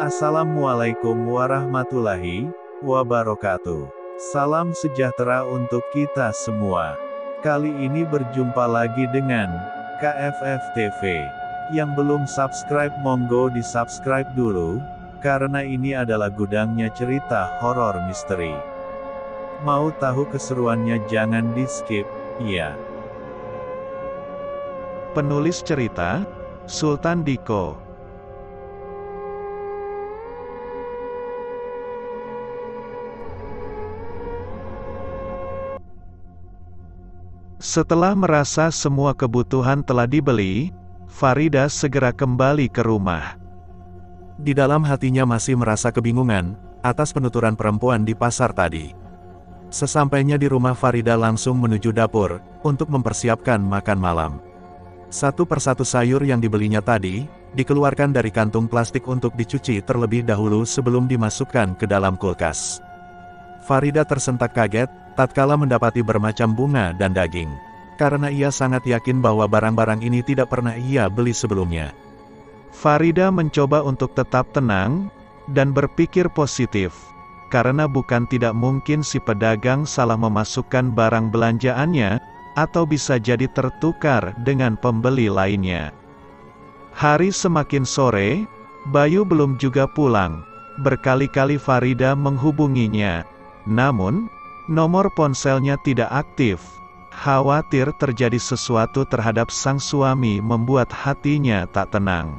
Assalamualaikum warahmatullahi wabarakatuh. Salam sejahtera untuk kita semua. Kali ini berjumpa lagi dengan KFF TV. Yang belum subscribe monggo di subscribe dulu, karena ini adalah gudangnya cerita horor misteri. Mau tahu keseruannya jangan di skip, ya. Penulis cerita, Sultan Diko. Setelah merasa semua kebutuhan telah dibeli, Farida segera kembali ke rumah. Di dalam hatinya masih merasa kebingungan atas penuturan perempuan di pasar tadi. Sesampainya di rumah, Farida langsung menuju dapur untuk mempersiapkan makan malam. Satu persatu sayur yang dibelinya tadi dikeluarkan dari kantung plastik untuk dicuci terlebih dahulu sebelum dimasukkan ke dalam kulkas. Farida tersentak kaget tatkala mendapati bermacam bunga dan daging, karena ia sangat yakin bahwa barang-barang ini tidak pernah ia beli sebelumnya. Farida mencoba untuk tetap tenang dan berpikir positif, karena bukan tidak mungkin si pedagang salah memasukkan barang belanjaannya, atau bisa jadi tertukar dengan pembeli lainnya. Hari semakin sore, Bayu belum juga pulang. Berkali-kali Farida menghubunginya, namun nomor ponselnya tidak aktif. Khawatir terjadi sesuatu terhadap sang suami membuat hatinya tak tenang.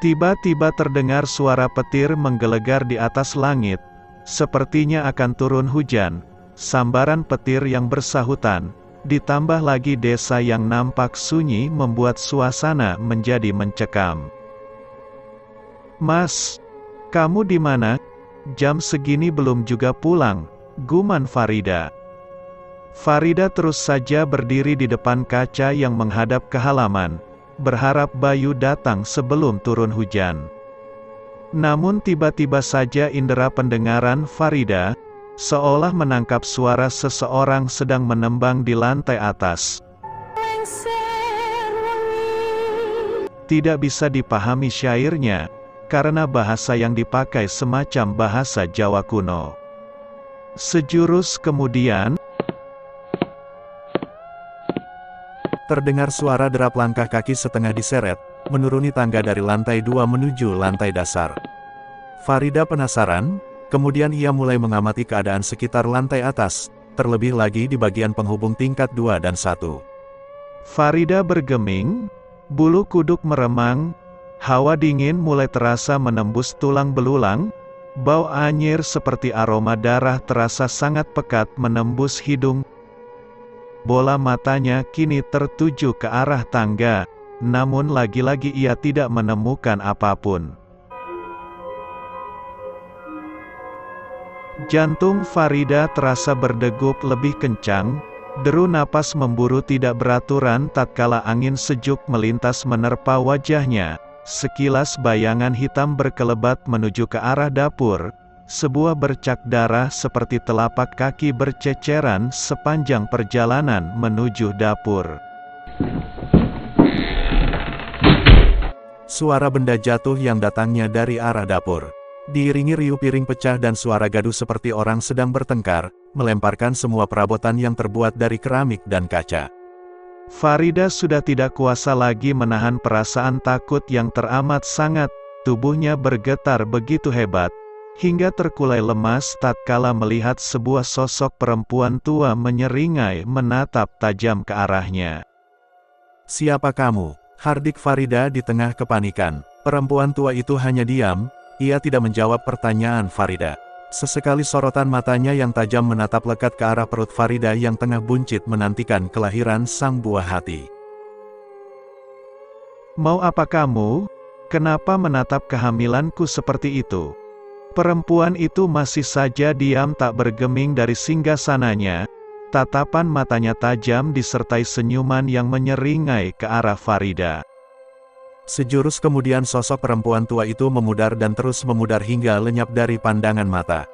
Tiba-tiba terdengar suara petir menggelegar di atas langit. Sepertinya akan turun hujan. Sambaran petir yang bersahutan, ditambah lagi desa yang nampak sunyi membuat suasana menjadi mencekam. "Mas, kamu di mana? Jam segini belum juga pulang," guman Farida. Farida terus saja berdiri di depan kaca yang menghadap ke halaman, berharap Bayu datang sebelum turun hujan. Namun tiba-tiba saja indera pendengaran Farida seolah menangkap suara seseorang sedang menembang di lantai atas. Tidak bisa dipahami syairnya, karena bahasa yang dipakai semacam bahasa Jawa kuno. Sejurus kemudian, terdengar suara derap langkah kaki setengah diseret, menuruni tangga dari lantai 2 menuju lantai dasar. Farida penasaran, kemudian ia mulai mengamati keadaan sekitar lantai atas, terlebih lagi di bagian penghubung tingkat 2 dan 1. Farida bergeming, bulu kuduk meremang, hawa dingin mulai terasa menembus tulang belulang, bau anyir seperti aroma darah terasa sangat pekat menembus hidung. Bola matanya kini tertuju ke arah tangga, namun lagi-lagi ia tidak menemukan apapun. Jantung Farida terasa berdegup lebih kencang, deru napas memburu tidak beraturan tatkala angin sejuk melintas menerpa wajahnya. Sekilas bayangan hitam berkelebat menuju ke arah dapur. Sebuah bercak darah seperti telapak kaki berceceran sepanjang perjalanan menuju dapur. Suara benda jatuh yang datangnya dari arah dapur, diiringi riuh piring pecah dan suara gaduh seperti orang sedang bertengkar, melemparkan semua perabotan yang terbuat dari keramik dan kaca. Farida sudah tidak kuasa lagi menahan perasaan takut yang teramat sangat. Tubuhnya bergetar begitu hebat, hingga terkulai lemas tatkala melihat sebuah sosok perempuan tua menyeringai menatap tajam ke arahnya. "Siapa kamu?" hardik Farida di tengah kepanikan. Perempuan tua itu hanya diam, ia tidak menjawab pertanyaan Farida. Sesekali sorotan matanya yang tajam menatap lekat ke arah perut Farida yang tengah buncit menantikan kelahiran sang buah hati. "Mau apa kamu? Kenapa menatap kehamilanku seperti itu?" Perempuan itu masih saja diam tak bergeming dari singgasananya. Tatapan matanya tajam disertai senyuman yang menyeringai ke arah Farida. Sejurus kemudian sosok perempuan tua itu memudar dan terus memudar hingga lenyap dari pandangan mata.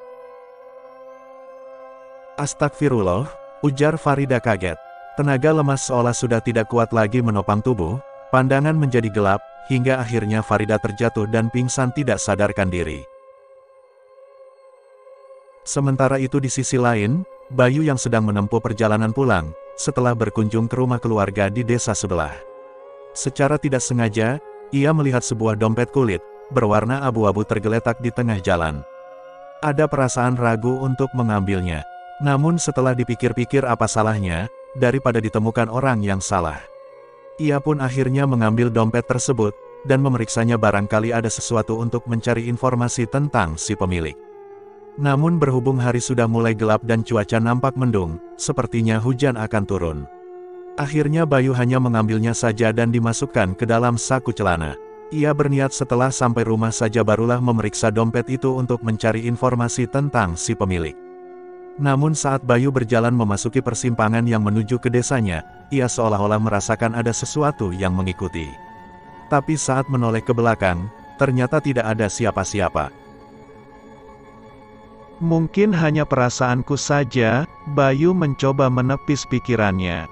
"Astagfirullah," ujar Farida kaget. Tenaga lemas seolah sudah tidak kuat lagi menopang tubuh, pandangan menjadi gelap, hingga akhirnya Farida terjatuh dan pingsan tidak sadarkan diri. Sementara itu di sisi lain, Bayu yang sedang menempuh perjalanan pulang, setelah berkunjung ke rumah keluarga di desa sebelah. Secara tidak sengaja, ia melihat sebuah dompet kulit, berwarna abu-abu tergeletak di tengah jalan. Ada perasaan ragu untuk mengambilnya. Namun setelah dipikir-pikir apa salahnya, daripada ditemukan orang yang salah. Ia pun akhirnya mengambil dompet tersebut, dan memeriksanya barangkali ada sesuatu untuk mencari informasi tentang si pemilik. Namun berhubung hari sudah mulai gelap dan cuaca nampak mendung, sepertinya hujan akan turun. Akhirnya Bayu hanya mengambilnya saja dan dimasukkan ke dalam saku celana. Ia berniat setelah sampai rumah saja barulah memeriksa dompet itu untuk mencari informasi tentang si pemilik. Namun saat Bayu berjalan memasuki persimpangan yang menuju ke desanya, ia seolah-olah merasakan ada sesuatu yang mengikuti. Tapi saat menoleh ke belakang, ternyata tidak ada siapa-siapa. Mungkin hanya perasaanku saja, Bayu mencoba menepis pikirannya.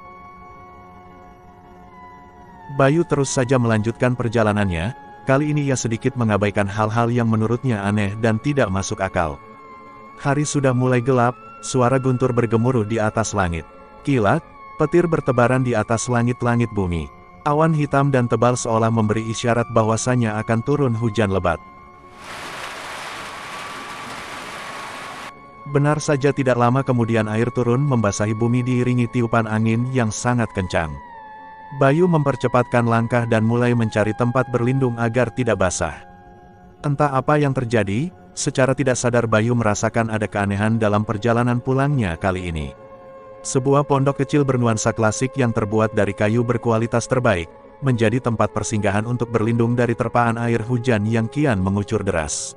Bayu terus saja melanjutkan perjalanannya, kali ini ia sedikit mengabaikan hal-hal yang menurutnya aneh dan tidak masuk akal. Hari sudah mulai gelap, suara guntur bergemuruh di atas langit. Kilat, petir bertebaran di atas langit-langit bumi. Awan hitam dan tebal seolah memberi isyarat bahwasanya akan turun hujan lebat. Benar saja tidak lama kemudian air turun membasahi bumi diiringi tiupan angin yang sangat kencang. Bayu mempercepatkan langkah dan mulai mencari tempat berlindung agar tidak basah. Entah apa yang terjadi, secara tidak sadar Bayu merasakan ada keanehan dalam perjalanan pulangnya kali ini. Sebuah pondok kecil bernuansa klasik yang terbuat dari kayu berkualitas terbaik, menjadi tempat persinggahan untuk berlindung dari terpaan air hujan yang kian mengucur deras.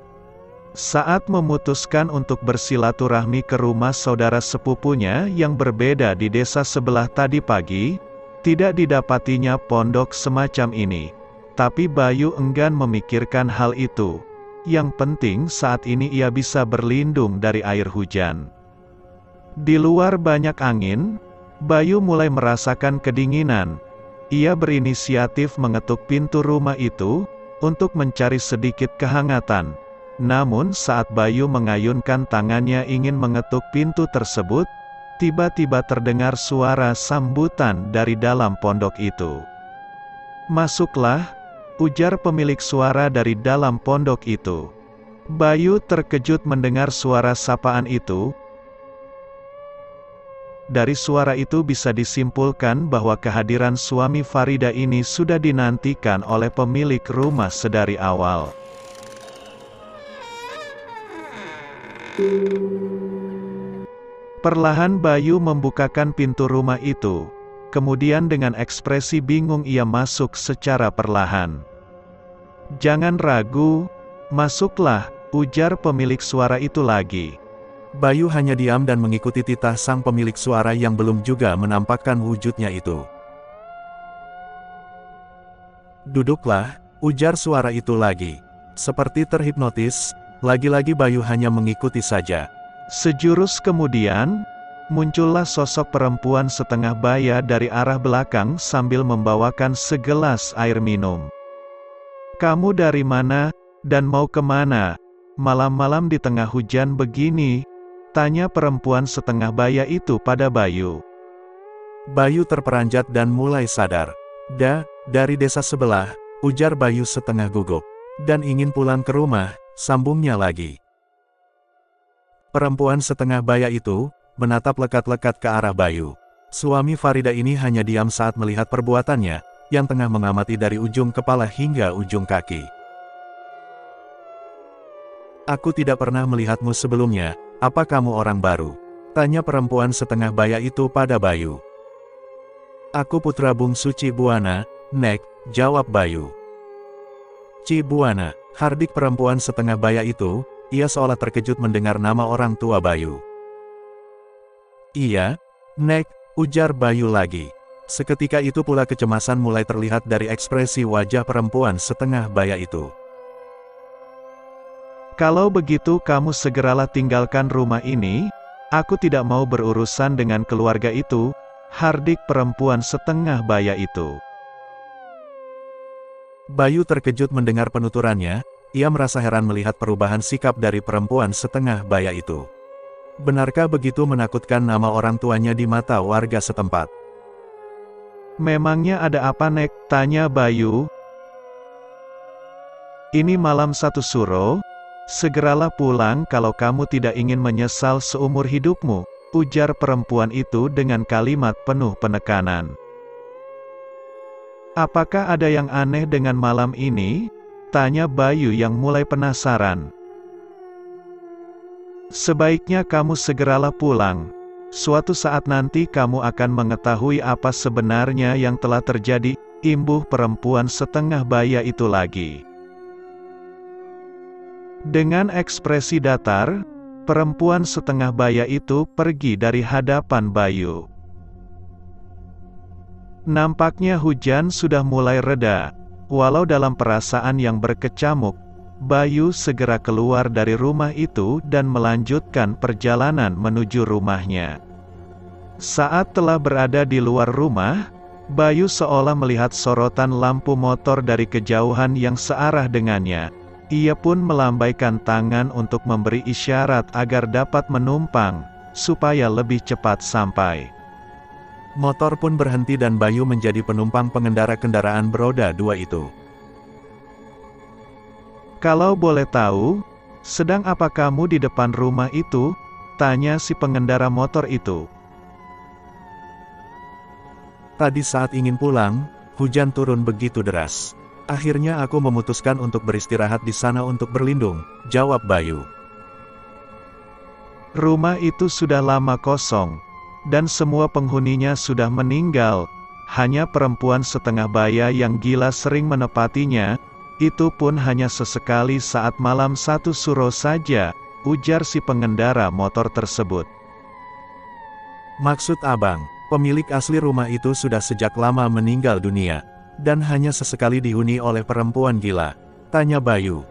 Saat memutuskan untuk bersilaturahmi ke rumah saudara sepupunya yang berbeda di desa sebelah tadi pagi, tidak didapatinya pondok semacam ini. Tapi Bayu enggan memikirkan hal itu. Yang penting saat ini ia bisa berlindung dari air hujan. Di luar banyak angin, Bayu mulai merasakan kedinginan. Ia berinisiatif mengetuk pintu rumah itu, untuk mencari sedikit kehangatan. Namun saat Bayu mengayunkan tangannya ingin mengetuk pintu tersebut, tiba-tiba terdengar suara sambutan dari dalam pondok itu. "Masuklah," ujar pemilik suara dari dalam pondok itu. Bayu terkejut mendengar suara sapaan itu. Dari suara itu bisa disimpulkan bahwa kehadiran suami Farida ini sudah dinantikan oleh pemilik rumah sedari awal. Perlahan Bayu membukakan pintu rumah itu. Kemudian dengan ekspresi bingung ia masuk secara perlahan. "Jangan ragu, masuklah," ujar pemilik suara itu lagi. Bayu hanya diam dan mengikuti titah sang pemilik suara yang belum juga menampakkan wujudnya itu. "Duduklah," ujar suara itu lagi. Seperti terhipnotis, lagi-lagi Bayu hanya mengikuti saja. Sejurus kemudian, muncullah sosok perempuan setengah baya dari arah belakang sambil membawakan segelas air minum. "Kamu dari mana, dan mau kemana? Malam-malam di tengah hujan begini?" tanya perempuan setengah baya itu pada Bayu. Bayu terperanjat dan mulai sadar. Dari desa sebelah," ujar Bayu setengah gugup. "Dan ingin pulang ke rumah," sambungnya lagi. Perempuan setengah baya itu menatap lekat-lekat ke arah Bayu. Suami Farida ini hanya diam saat melihat perbuatannya, yang tengah mengamati dari ujung kepala hingga ujung kaki. "Aku tidak pernah melihatmu sebelumnya, apa kamu orang baru?" tanya perempuan setengah baya itu pada Bayu. "Aku putra bungsu Cibuana, Nek," jawab Bayu. "Cibuana," hardik perempuan setengah baya itu, ia seolah terkejut mendengar nama orang tua Bayu. "Iya, Nek," ujar Bayu lagi. Seketika itu pula kecemasan mulai terlihat dari ekspresi wajah perempuan setengah baya itu. "Kalau begitu kamu segeralah tinggalkan rumah ini, aku tidak mau berurusan dengan keluarga itu," hardik perempuan setengah baya itu. Bayu terkejut mendengar penuturannya, ia merasa heran melihat perubahan sikap dari perempuan setengah baya itu. Benarkah begitu menakutkan nama orang tuanya di mata warga setempat? Memangnya ada apa, Nek? Tanya Bayu. Ini malam satu suro, segeralah pulang kalau kamu tidak ingin menyesal seumur hidupmu, ujar perempuan itu dengan kalimat penuh penekanan. Apakah ada yang aneh dengan malam ini? Tanya Bayu yang mulai penasaran. Sebaiknya kamu segeralah pulang. Suatu saat nanti kamu akan mengetahui apa sebenarnya yang telah terjadi, imbuh perempuan setengah baya itu lagi. Dengan ekspresi datar, perempuan setengah baya itu pergi dari hadapan Bayu. Nampaknya hujan sudah mulai reda. Walau dalam perasaan yang berkecamuk, Bayu segera keluar dari rumah itu dan melanjutkan perjalanan menuju rumahnya. Saat telah berada di luar rumah, Bayu seolah melihat sorotan lampu motor dari kejauhan yang searah dengannya. Ia pun melambaikan tangan untuk memberi isyarat agar dapat menumpang, supaya lebih cepat sampai. Motor pun berhenti dan Bayu menjadi penumpang pengendara kendaraan beroda dua itu. Kalau boleh tahu, sedang apa kamu di depan rumah itu? Tanya si pengendara motor itu. Tadi saat ingin pulang, hujan turun begitu deras. Akhirnya aku memutuskan untuk beristirahat di sana untuk berlindung, jawab Bayu. Rumah itu sudah lama kosong, dan semua penghuninya sudah meninggal. Hanya perempuan setengah baya yang gila sering menepatinya, itu pun hanya sesekali saat malam satu suro saja, ujar si pengendara motor tersebut. Maksud abang, pemilik asli rumah itu sudah sejak lama meninggal dunia, dan hanya sesekali dihuni oleh perempuan gila, tanya Bayu.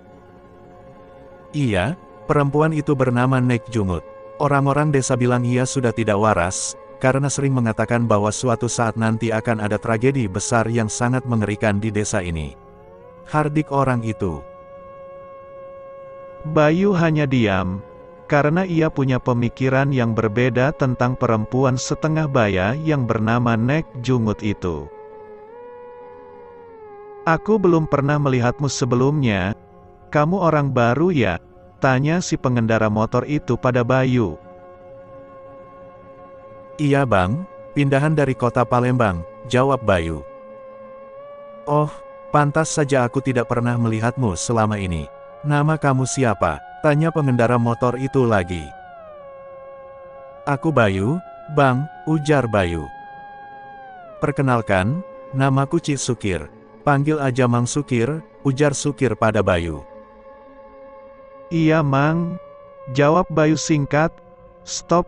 Iya, perempuan itu bernama Nek Jungut. Orang-orang desa bilang ia sudah tidak waras, karena sering mengatakan bahwa suatu saat nanti akan ada tragedi besar yang sangat mengerikan di desa ini. Hardik orang itu. Bayu hanya diam, karena ia punya pemikiran yang berbeda tentang perempuan setengah baya yang bernama Nek Jungut itu. Aku belum pernah melihatmu sebelumnya. Kamu orang baru ya? Tanya si pengendara motor itu pada Bayu. Iya bang, pindahan dari kota Palembang, jawab Bayu. Oh, pantas saja aku tidak pernah melihatmu selama ini. Nama kamu siapa? Tanya pengendara motor itu lagi. Aku Bayu, bang, ujar Bayu. Perkenalkan, namaku Cik Sukir. Panggil aja Mang Sukir, ujar Sukir pada Bayu. Iya Mang, jawab Bayu singkat. Stop,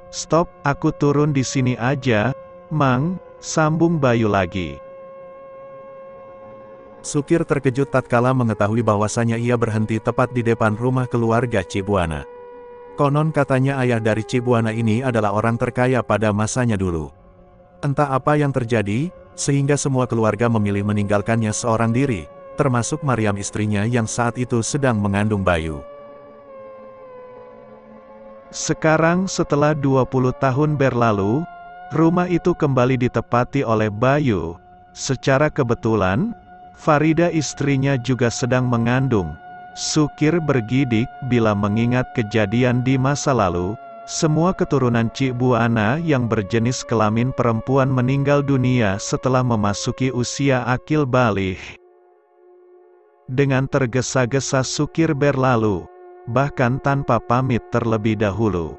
aku turun di sini aja, Mang, sambung Bayu lagi. Sukir terkejut tatkala mengetahui bahwasanya ia berhenti tepat di depan rumah keluarga Cibuana. Konon katanya ayah dari Cibuana ini adalah orang terkaya pada masanya dulu. Entah apa yang terjadi, sehingga semua keluarga memilih meninggalkannya seorang diri, termasuk Mariam istrinya yang saat itu sedang mengandung Bayu. Sekarang setelah 20 tahun berlalu, rumah itu kembali ditepati oleh Bayu. Secara kebetulan, Farida istrinya juga sedang mengandung. Sukir bergidik bila mengingat kejadian di masa lalu. Semua keturunan Cibuana yang berjenis kelamin perempuan meninggal dunia setelah memasuki usia akil baligh. Dengan tergesa-gesa Sukir berlalu, bahkan tanpa pamit terlebih dahulu.